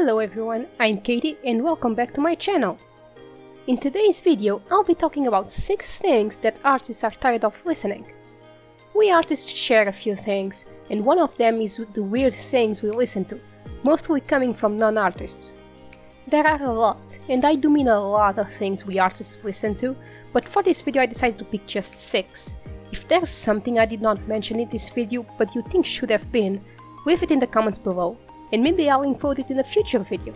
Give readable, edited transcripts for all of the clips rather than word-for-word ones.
Hello everyone, I'm Katie and welcome back to my channel. In today's video, I'll be talking about 6 things that artists are tired of listening. We artists share a few things, and one of them is the weird things we listen to, mostly coming from non-artists. There are a lot, and I do mean a lot of things we artists listen to, but for this video I decided to pick just 6. If there's something I did not mention in this video but you think should have been, leave it in the comments below, and maybe I'll include it in a future video.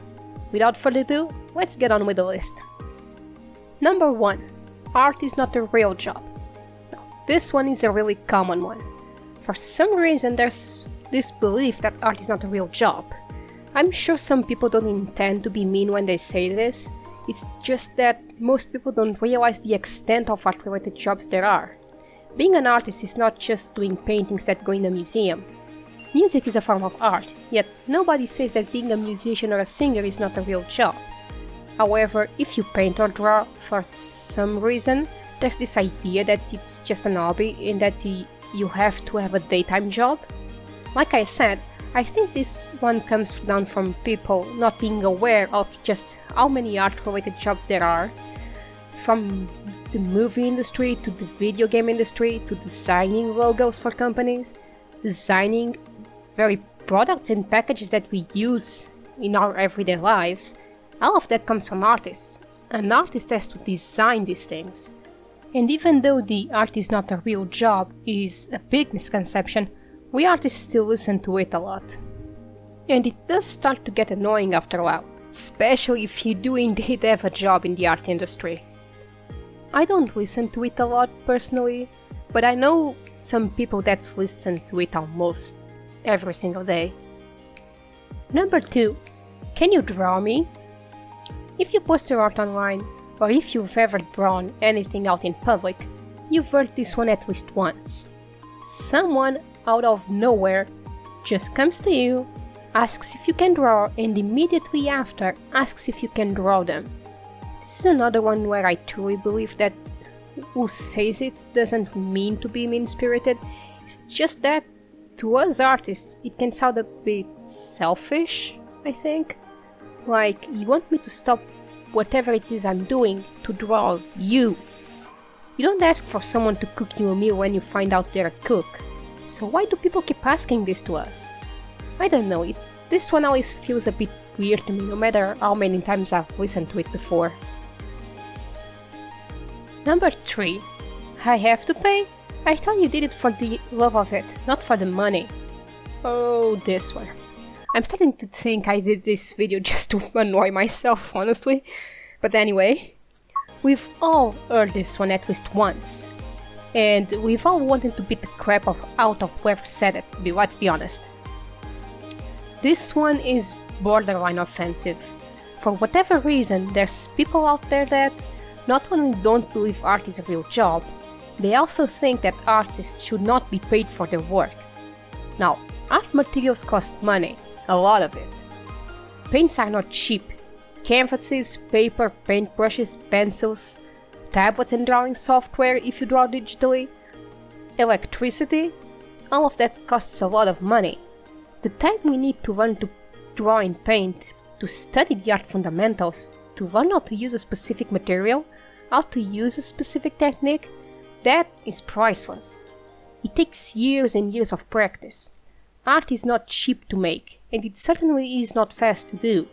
Without further ado, let's get on with the list. Number 1. Art is not a real job. Now, this one is a really common one. For some reason there's this belief that art is not a real job. I'm sure some people don't intend to be mean when they say this, it's just that most people don't realize the extent of art-related jobs there are. Being an artist is not just doing paintings that go in a museum. Music is a form of art, yet nobody says that being a musician or a singer is not a real job. However, if you paint or draw for some reason, there's this idea that it's just an hobby and that you have to have a daytime job. Like I said, I think this one comes down from people not being aware of just how many art-related jobs there are. From the movie industry to the video game industry to designing logos for companies, designing very products and packages that we use in our everyday lives. All of that comes from artists. An artist has to design these things. And even though the art is not a real job is a big misconception, we artists still listen to it a lot. And it does start to get annoying after a while, especially if you do indeed have a job in the art industry. I don't listen to it a lot personally, but I know some people that listen to it almost every single day. Number 2. Can you draw me? If you post your art online, or if you've ever drawn anything out in public, you've heard this one at least once. Someone out of nowhere just comes to you, asks if you can draw, and immediately after asks if you can draw them. This is another one where I truly believe that who says it doesn't mean to be mean-spirited. It's just that to us artists it can sound a bit selfish, I think. Like, you want me to stop whatever it is I'm doing to draw you. You don't ask for someone to cook you a meal when you find out they're a cook. So why do people keep asking this to us? I don't know, this one always feels a bit weird to me, no matter how many times I've listened to it before. Number 3. I have to pay? I thought you did it for the love of it, not for the money. Oh, this one. I'm starting to think I did this video just to annoy myself, honestly. But anyway, we've all heard this one at least once. And we've all wanted to beat the crap out of whoever said it, let's be honest. This one is borderline offensive. For whatever reason, there's people out there that not only don't believe art is a real job, they also think that artists should not be paid for their work. Now, art materials cost money, a lot of it. Paints are not cheap. Canvases, paper, paintbrushes, pencils, tablets and drawing software if you draw digitally, electricity, all of that costs a lot of money. The time we need to learn to draw and paint, to study the art fundamentals, to learn how to use a specific material, how to use a specific technique, that is priceless. It takes years and years of practice. Art is not cheap to make, and it certainly is not fast to do.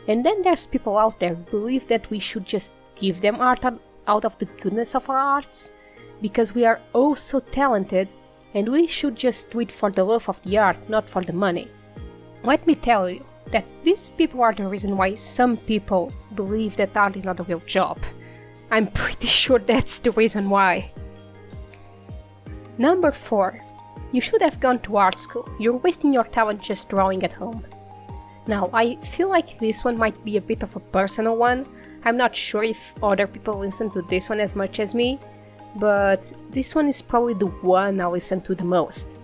And then there's people out there who believe that we should just give them art out of the goodness of our hearts, because we are oh so talented, and we should just do it for the love of the art, not for the money. Let me tell you that these people are the reason why some people believe that art is not a real job. I'm pretty sure that's the reason why. Number 4. You should have gone to art school. You're wasting your talent just drawing at home. Now, I feel like this one might be a bit of a personal one. I'm not sure if other people listen to this one as much as me, but this one is probably the one I listen to the most.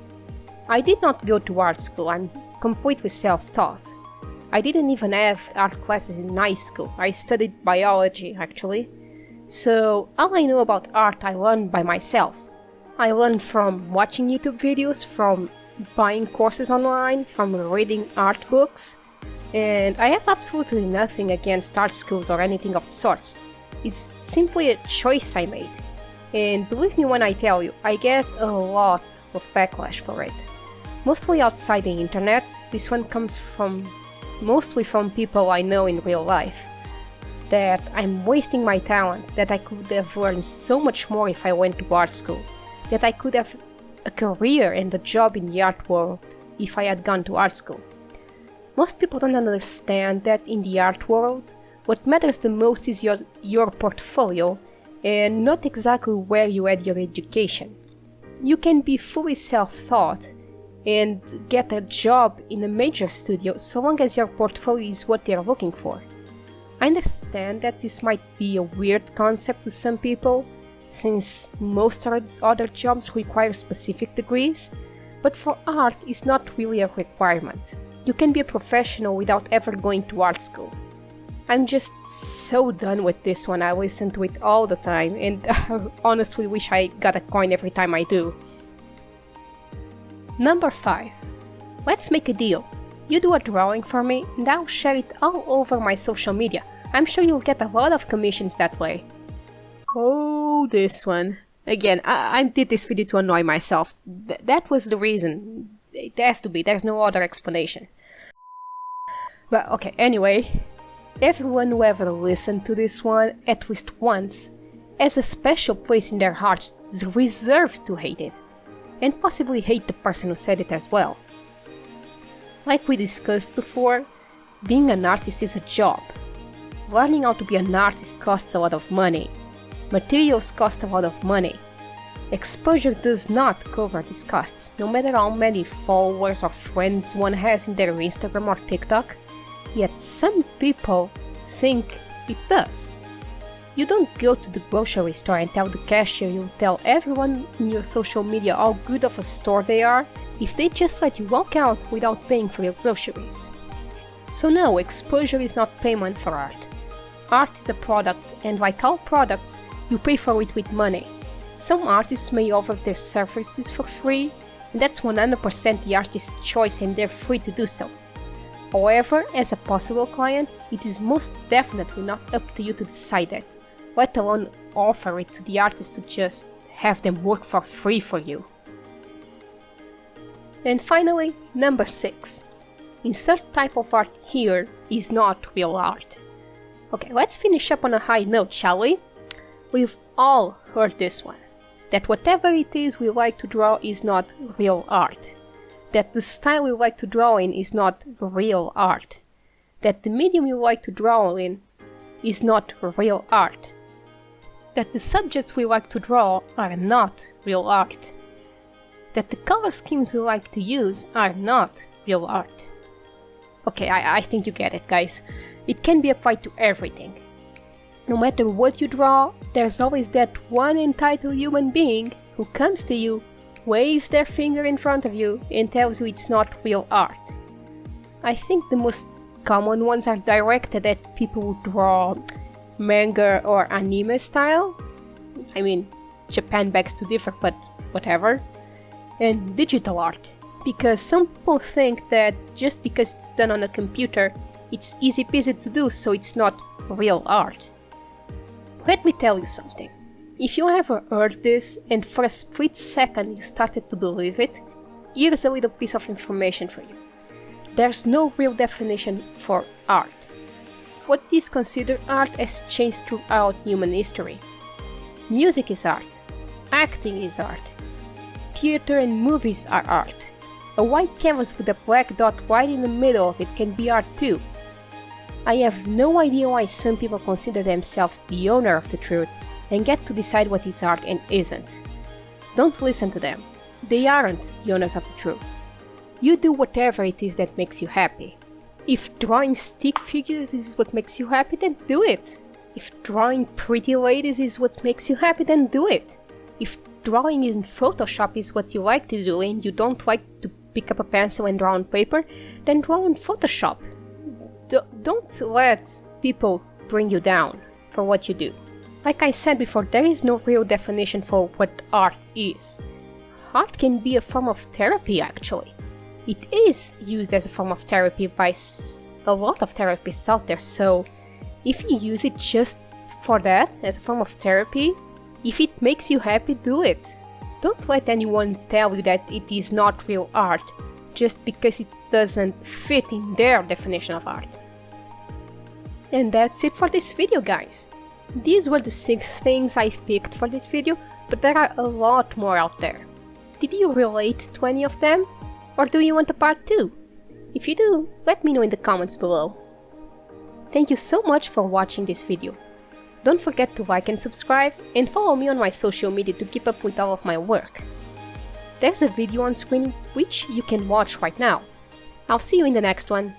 I did not go to art school, I'm completely self-taught. I didn't even have art classes in high school, I studied biology actually. So all I know about art I learned by myself. I learned from watching YouTube videos, from buying courses online, from reading art books. And I have absolutely nothing against art schools or anything of the sorts. It's simply a choice I made. And believe me when I tell you, I get a lot of backlash for it. Mostly outside the internet. This one comes mostly from people I know in real life. That I'm wasting my talent, that I could have learned so much more if I went to art school, that I could have a career and a job in the art world if I had gone to art school. Most people don't understand that in the art world, what matters the most is your portfolio and not exactly where you had your education. You can be fully self-taught and get a job in a major studio so long as your portfolio is what they're looking for. I understand that this might be a weird concept to some people, since most other jobs require specific degrees, but for art it's not really a requirement. You can be a professional without ever going to art school. I'm just so done with this one. I listen to it all the time and I honestly wish I got a coin every time I do. Number 5. Let's make a deal. You do a drawing for me and I'll share it all over my social media. I'm sure you'll get a lot of commissions that way. Oh, this one. Again, I did this video to annoy myself. That was the reason. It has to be, there's no other explanation. Well, okay, anyway. Everyone who ever listened to this one, at least once, has a special place in their hearts reserved to hate it. And possibly hate the person who said it as well. Like we discussed before, being an artist is a job. Learning how to be an artist costs a lot of money. Materials cost a lot of money. Exposure does not cover these costs, no matter how many followers or friends one has in their Instagram or TikTok, yet some people think it does. You don't go to the grocery store and tell the cashier you'll tell everyone in your social media how good of a store they are if they just let you walk out without paying for your groceries. So no, exposure is not payment for art. Art is a product, and like all products, you pay for it with money. Some artists may offer their services for free, and that's 100% the artist's choice and they're free to do so. However, as a possible client, it is most definitely not up to you to decide that, let alone offer it to the artist to just have them work for free for you. And finally, number 6. Insert type of art here is not real art. Okay, let's finish up on a high note, shall we? We've all heard this one, that whatever it is we like to draw is not real art. That the style we like to draw in is not real art. That the medium you like to draw in is not real art. That the subjects we like to draw are not real art. That the color schemes we like to use are not real art. Okay, I think you get it, guys. It can be applied to everything. No matter what you draw, there's always that one entitled human being who comes to you, waves their finger in front of you, and tells you it's not real art. I think the most common ones are directed at people who draw manga or anime style. I mean, Japan begs to differ, but whatever. And digital art. Because some people think that just because it's done on a computer, it's easy peasy to do, so it's not real art. Let me tell you something. If you ever heard this and for a split second you started to believe it, here's a little piece of information for you. There's no real definition for art. What is considered art has changed throughout human history. Music is art. Acting is art. Theater and movies are art. A white canvas with a black dot right in the middle of it can be art too. I have no idea why some people consider themselves the owner of the truth and get to decide what is art and isn't. Don't listen to them. They aren't the owners of the truth. You do whatever it is that makes you happy. If drawing stick figures is what makes you happy, then do it. If drawing pretty ladies is what makes you happy, then do it. If drawing in Photoshop is what you like to do and you don't like to pick up a pencil and draw on paper, then draw in Photoshop. Don't let people bring you down for what you do. Like I said before, there is no real definition for what art is. Art can be a form of therapy, actually. It is used as a form of therapy by a lot of therapists out there, so if you use it just for that, as a form of therapy, if it makes you happy, do it. Don't let anyone tell you that it is not real art, just because it doesn't fit in their definition of art. And that's it for this video, guys. These were the 6 things I've picked for this video, but there are a lot more out there. Did you relate to any of them? Or do you want a part 2? If you do, let me know in the comments below. Thank you so much for watching this video. Don't forget to like and subscribe, and follow me on my social media to keep up with all of my work. There's a video on screen which you can watch right now. I'll see you in the next one.